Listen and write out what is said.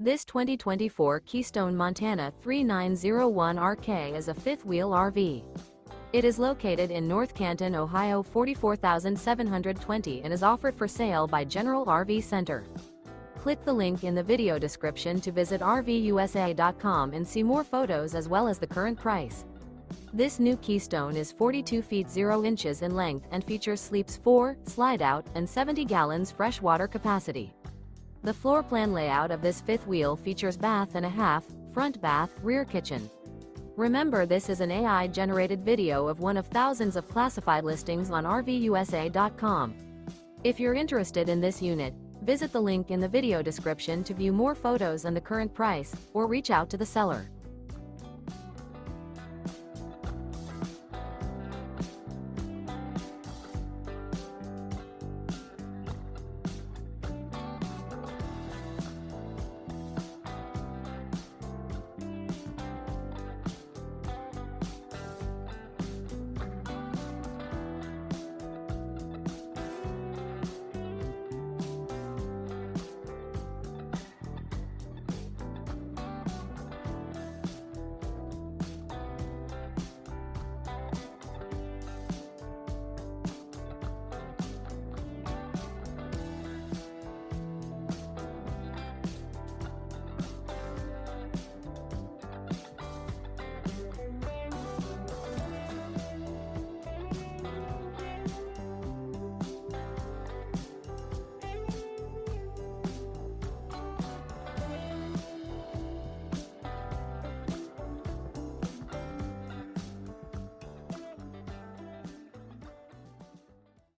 This 2024 Keystone Montana 3901RK is a fifth-wheel RV. It is located in North Canton, Ohio 44,720 and is offered for sale by General RV Center. Click the link in the video description to visit RVUSA.com and see more photos as well as the current price. This new Keystone is 42 feet 0 inches in length and features sleeps 4, slide-out, and 70 gallons fresh water capacity. The floor plan layout of this fifth wheel features bath and a half, front bath, rear kitchen. Remember, this is an AI-generated video of one of thousands of classified listings on RVUSA.com. If you're interested in this unit, visit the link in the video description to view more photos and the current price, or reach out to the seller.